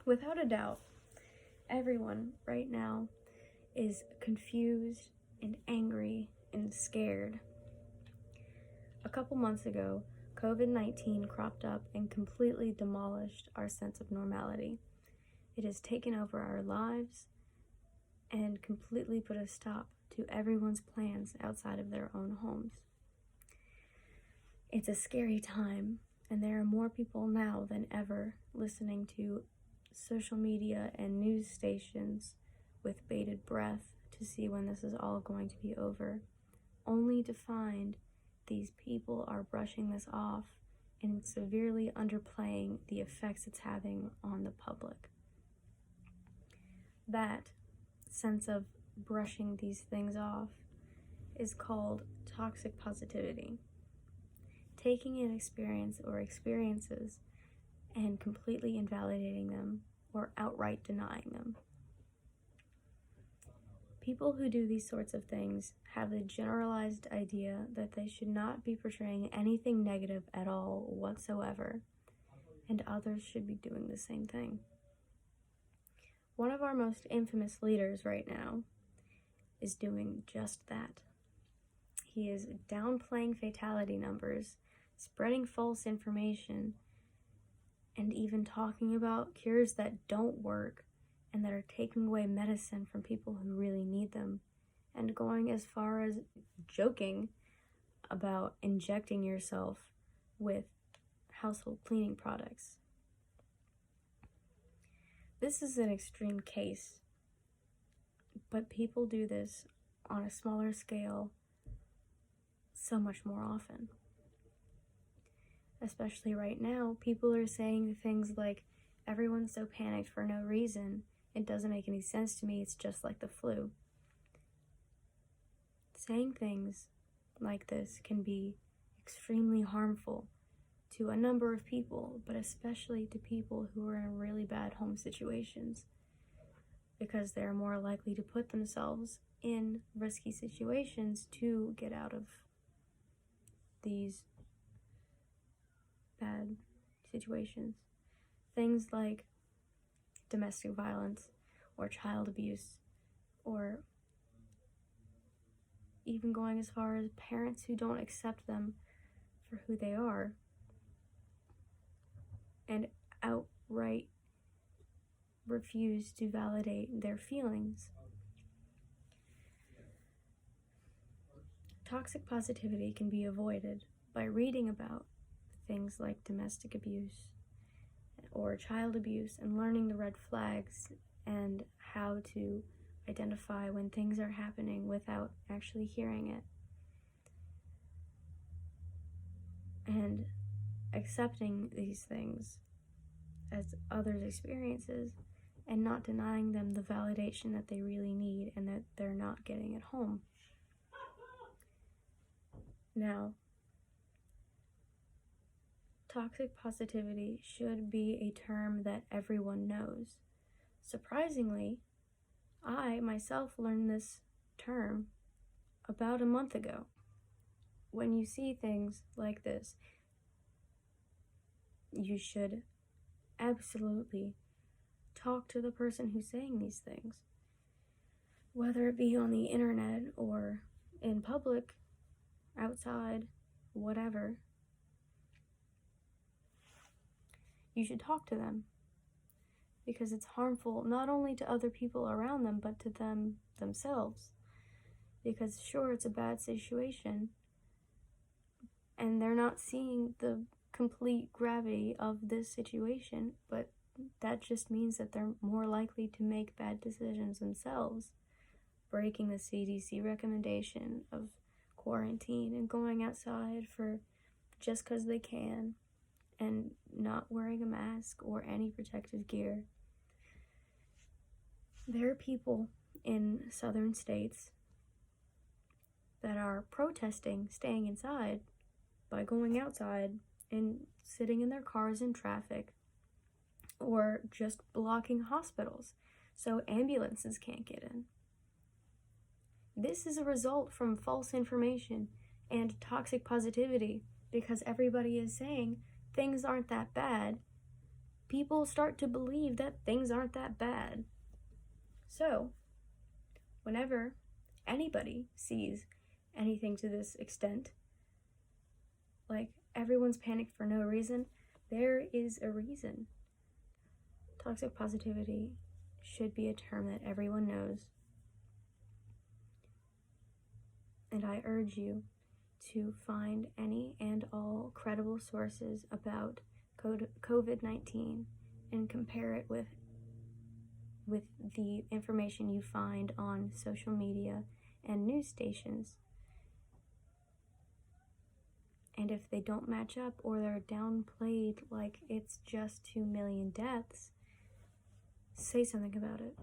Without a doubt, everyone right now is confused and angry and scared. A couple months ago, COVID-19 cropped up and completely demolished our sense of normality. It has taken over our lives and completely put a stop to everyone's plans outside of their own homes. It's a scary time, and there are more people now than ever listening to social media and news stations with bated breath to see when this is all going to be over, only to find these people are brushing this off and severely underplaying the effects it's having on the public. That sense of brushing these things off is called toxic positivity. Taking an experience or experiences and completely invalidating them or outright denying them. People who do these sorts of things have the generalized idea that they should not be portraying anything negative at all whatsoever, and others should be doing the same thing. One of our most infamous leaders right now is doing just that. He is downplaying fatality numbers, spreading false information, and even talking about cures that don't work and that are taking away medicine from people who really need them, and going as far as joking about injecting yourself with household cleaning products. This is an extreme case, but people do this on a smaller scale so much more often. Especially right now, people are saying things like, everyone's so panicked for no reason, it doesn't make any sense to me, it's just like the flu. Saying things like this can be extremely harmful to a number of people, but especially to people who are in really bad home situations, because they're more likely to put themselves in risky situations to get out of these bad situations. Things like domestic violence or child abuse, or even going as far as parents who don't accept them for who they are and outright refuse to validate their feelings. Toxic positivity can be avoided by reading about things like domestic abuse or child abuse and learning the red flags and how to identify when things are happening without actually hearing it, and accepting these things as others' experiences and not denying them the validation that they really need and that they're not getting at home. Now, toxic positivity should be a term that everyone knows. Surprisingly, I myself learned this term about a month ago. When you see things like this, you should absolutely talk to the person who's saying these things, whether it be on the internet or in public, outside, whatever. You should talk to them, because it's harmful not only to other people around them, but to them themselves. Because sure, it's a bad situation, and they're not seeing the complete gravity of this situation, but that just means that they're more likely to make bad decisions themselves, breaking the CDC recommendation of quarantine and going outside for just because they can, and not wearing a mask or any protective gear. There are people in southern states that are protesting staying inside by going outside and sitting in their cars in traffic, or just blocking hospitals so ambulances can't get in. This is a result from false information and toxic positivity, because everybody is saying things aren't that bad, people start to believe that things aren't that bad. So, whenever anybody sees anything to this extent, like everyone's panicked for no reason, there is a reason. Toxic positivity should be a term that everyone knows. And I urge you to find any and all credible sources about COVID-19 and compare it with the information you find on social media and news stations. And if they don't match up or they're downplayed like it's just 2 million deaths, say something about it.